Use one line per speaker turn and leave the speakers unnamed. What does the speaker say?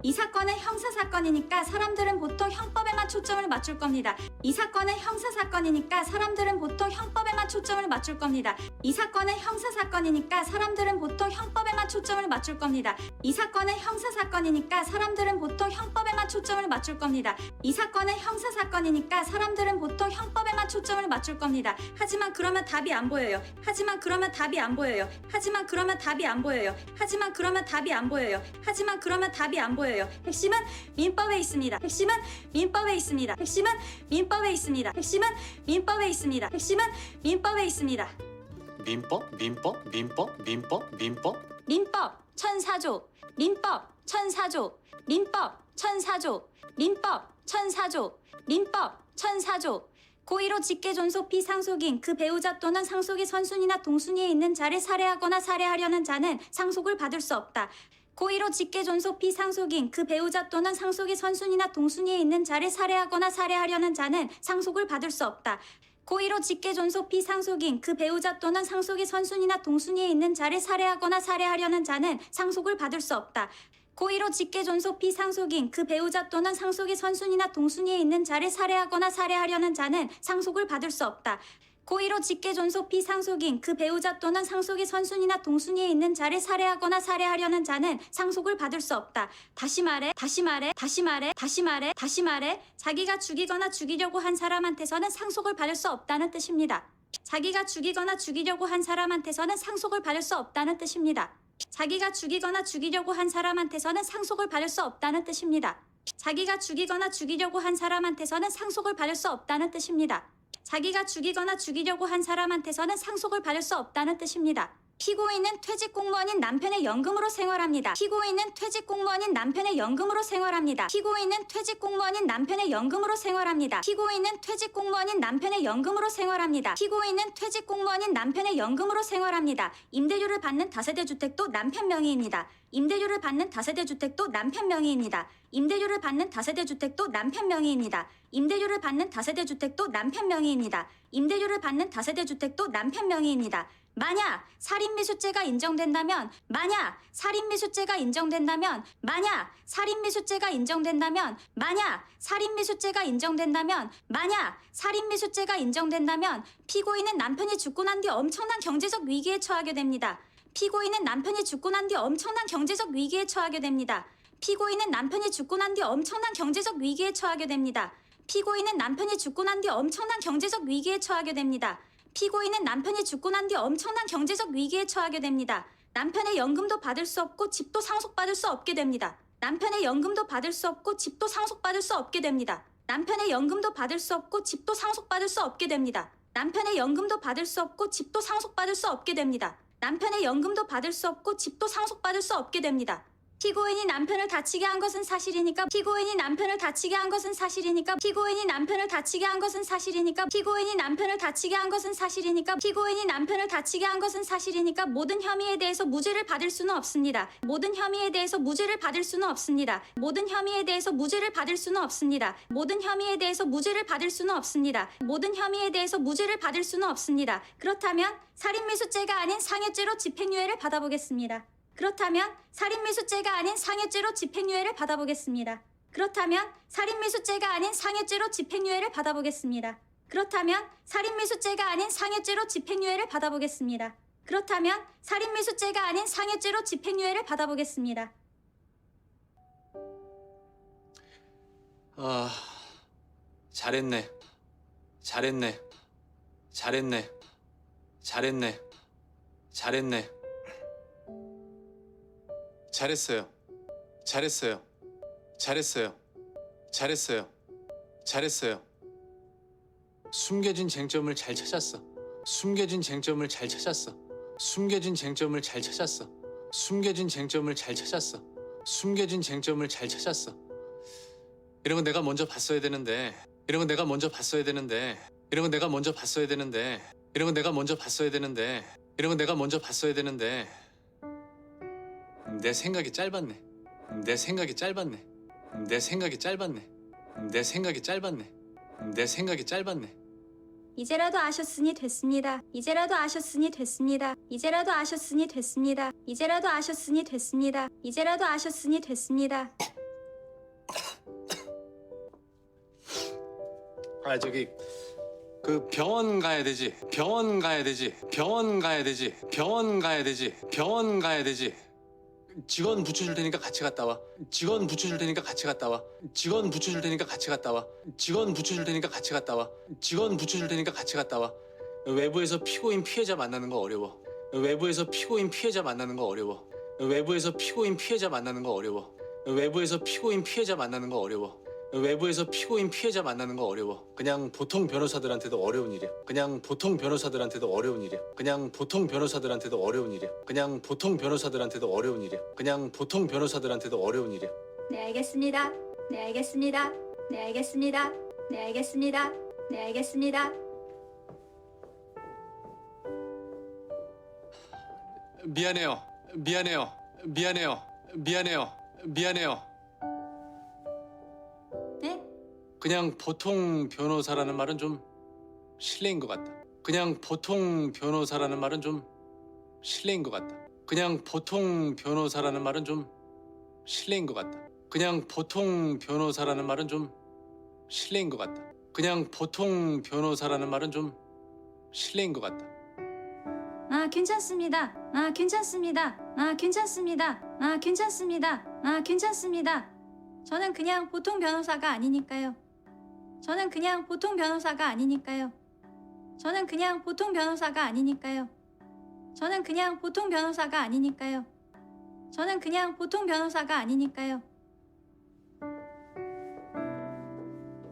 이 사건은 형사사건이니까 사람들은 보통 형법에만 초점을 맞출 겁니다. 이 사건은 형사사건이니까 사람들은 보통 형법에만 초점을 맞출 겁니다. 이 사건은 형사사건이니까 사람들은 보통 형법에만 초점을 맞출 겁니다. 이 사건은 형사사건이니까 사람들은 보통 형법에만 초점을 맞출 겁니다. 이 사건은 형사사건이니까 사람들은 보통 형법에만 초점을 맞출 겁니다. 하지만 그러면 답이 안 보여요. 하지만 그러면 답이 안 보여요. 하지만 그러면 답이 안 보여요. 하지만 그러면 답이 안 보여요. 하지만 그러면 답이 안 보여요. 핵심은 민법에 있습니다. 핵심은 민법에 있습니다. 핵심은 민법에 있습니다. 핵심은 민법에 있습니다. 핵심은 민법에 있습니다.
민법?
민법 천사조. 민법 천사조. 민법 천사조. 민법 천사조. 민법 천사조. 고의로 직계 존속 피상속인 그 배우자 또는 상속의 선순위나 동순위에 있는 자를 살해하거나 살해하려는 자는 상속을 받을 수 없다. 고의로 직계 존속 피상속인 그 배우자 또는 상속의 선순위나 동순위에 있는 자를 살해하거나 살해하려는 자는 상속을 받을 수 없다. 고의로 직계 존속 피상속인 그 배우자 또는 상속의 선순위나 동순위에 있는 자를 살해하거나 살해하려는 자는 상속을 받을 수 없다. 고의로 직계 존속 피상속인 그 배우자 또는 상속의 선순위나 동순위에 있는 자를 살해하거나 살해하려는 자는 상속을 받을 수 없다. 고의로 직계 존속 피상속인 그 배우자 또는 상속의 선순위나 동순위에 있는 자를 살해하거나 살해하려는 자는 상속을 받을 수 없다. 다시 말해. 자기가 죽이거나 죽이려고 한 사람한테서는 상속을 받을 수 없다는 뜻입니다. 자기가 죽이거나 죽이려고 한 사람한테서는 상속을 받을 수 없다는 뜻입니다. 자기가 죽이거나 죽이려고 한 사람한테서는 상속을 받을 수 없다는 뜻입니다. 자기가 죽이거나 죽이려고 한 사람한테서는 상속을 받을 수 없다는 뜻입니다. 자기가 죽이거나 죽이려고 한 사람한테서는 상속을 받을 수 없다는 뜻입니다. 피고인은 퇴직 공무원인 남편의 연금으로 생활합니다. 피고인은 퇴직 공무원인 남편의 연금으로 생활합니다. 피고인은 퇴직 공무원인 남편의 연금으로 생활합니다. 피고인은 퇴직 공무원인 남편의 연금으로 생활합니다. 피고인은 퇴직 공무원인 남편의 연금으로 생활합니다. 임대료를 받는 다세대 주택도 남편 명의입니다. 임대료를 받는 다세대 주택도 남편 명의입니다. 임대료를 받는 다세대 주택도 남편 명의입니다. 임대료를 받는 다세대 주택도 남편 명의입니다. 임대료를 받는 다세대 주택도 남편 명의입니다. 만약 살인미수죄가 인정된다면 만약 살인미수죄가 인정된다면 만약 살인미수죄가 인정된다면 만약 살인미수죄가 인정된다면 만약 살인미수죄가 인정된다면 피고인은 남편이 죽고 난 뒤 엄청난 경제적 위기에 처하게 됩니다. 피고인은 남편이 죽고 난 뒤 엄청난 경제적 위기에 처하게 됩니다. 피고인은 남편이 죽고 난 뒤 엄청난 경제적 위기에 처하게 됩니다. 피고인은 남편이 죽고 난 뒤 엄청난 경제적 위기에 처하게 됩니다. 피고인은 남편이 죽고 난 뒤 엄청난 경제적 위기에 처하게 됩니다. 남편의 연금도 받을 수 없고 집도 상속받을 수 없게 됩니다. 남편의 연금도 받을 수 없고 집도 상속받을 수 없게 됩니다. 남편의 연금도 받을 수 없고 집도 상속받을 수 없게 됩니다. 남편의 연금도 받을 수 없고 집도 상속받을 수 없게 됩니다. 남편의 연금도 받을 수 없고 집도 상속받을 수 없게 됩니다. 피고인이 남편을 다치게 한 것은 사실이니까 피고인이 남편을 다치게 한 것은 사실이니까 피고인이 남편을 다치게 한 것은 사실이니까 피고인이 남편을 다치게 한 것은 사실이니까 피고인이 남편을 다치게 한 것은 사실이니까 모든 혐의에 대해서 무죄를 받을 수는 없습니다. 모든 혐의에 대해서 무죄를 받을 수는 없습니다. 모든 혐의에 대해서 무죄를 받을 수는 없습니다. 모든 혐의에 대해서 무죄를 받을 수는 없습니다. 모든 혐의에 대해서 무죄를 받을 수는 없습니다. 그렇다면 살인미수죄가 아닌 상해죄로 집행유예를 받아보겠습니다. 그렇다면 살인미수죄가 아닌 상해죄로 집행유예를 받아보겠습니다. 그렇다면 살인미수죄가 아닌 상해죄로 집행유예를 받아보겠습니다. 그렇다면 살인미수죄가 아닌 상해죄로 집행유예를 받아보겠습니다. 그렇다면 살인미수죄가 아닌 상해죄로 집행유예를 받아보겠습니다.
잘했네. 잘했네. 잘했네. 잘했네. 잘했네. 잘했어요. 잘했어요. 잘했어요. 잘했어요. 잘했어요. 숨겨진 쟁점을 잘 찾았어. 숨겨진 쟁점을 잘 찾았어. 숨겨진 쟁점을 잘 찾았어. 숨겨진 쟁점을 잘 찾았어. 숨겨진 쟁점을 잘 찾았어. 이런 건 내가 먼저 봤어야 되는데. 이런 건 내가 먼저 봤어야 되는데. 이런 건 내가 먼저 봤어야 되는데. 이런 건 내가 먼저 봤어야 되는데. 이런 건 내가 먼저 봤어야 되는데. 내 생각이 짧았네. 내 생각이 짧았네. 내 생각이 짧았네. 내 생각이 짧았네. 내 생각이 짧았네.
이제라도 아셨으니 됐습니다. 이제라도 아셨으니 됐습니다. 이제라도 아셨으니 됐습니다. 이제라도 아셨으니 됐습니다. 이제라도 아셨으니 됐습니다.
아 저기 그 병원 가야 되지. 병원 가야 되지. 병원 가야 되지. 병원 가야 되지. 병원 가야 되지. 직원 붙여줄 테니까 같이 갔다 와. 직원 붙여줄 테니까 같이 갔다 와. 직원 붙여줄 테니까 같이 갔다 와. 직원 붙여줄 테니까 같이 갔다 와. 직원 붙여줄 테니까 같이 갔다 와. 외부에서 피고인 피해자 만나는 거 어려워. 외부에서 피고인 피해자 만나는 거 어려워. 외부에서 피고인 피해자 만나는 거 어려워. 외부에서 피고인 피해자 만나는 거 어려워. 외부에서 피고인 피해자 만나는 거 어려워. 그냥 보통 변호사들한테도 어려운 일이야. 그냥 보통 변호사들한테도 어려운 일이야. 그냥 보통 변호사들한테도 어려운 일이야. 그냥 보통 변호사들한테도 어려운 일이야. 그냥 보통 변호사들한테도 어려운 일이야.
네, 알겠습니다. 네, 알겠습니다. 네, 알겠습니다. 네, 알겠습니다. 네, 알겠습니다.
미안해요. 미안해요. 미안해요. 미안해요. 미안해요.
네?
그냥 보통 변호사라는 말은 좀 실례인 것 같다. 그냥 보통 변호사라는 말은 좀 실례인 것 같다. 그냥 보통 변호사라는 말은 좀 실례인 것 같다. 그냥 보통 변호사라는 말은 좀 실례인 것 같다. 그냥 보통 변호사라는 말은 좀 실례인 것 같다.
아, 괜찮습니다. 아, 괜찮습니다. 아, 괜찮습니다. 아, 괜찮습니다. 아, 괜찮습니다. 저는 그냥 보통 변호사가 아니니까요. 저는 그냥 보통 변호사가 아니니까요. 저는 그냥 보통 변호사가 아니니까요. 저는 그냥 보통 변호사가 아니니까요. 저는 그냥 보통 변호사가 아니니까요.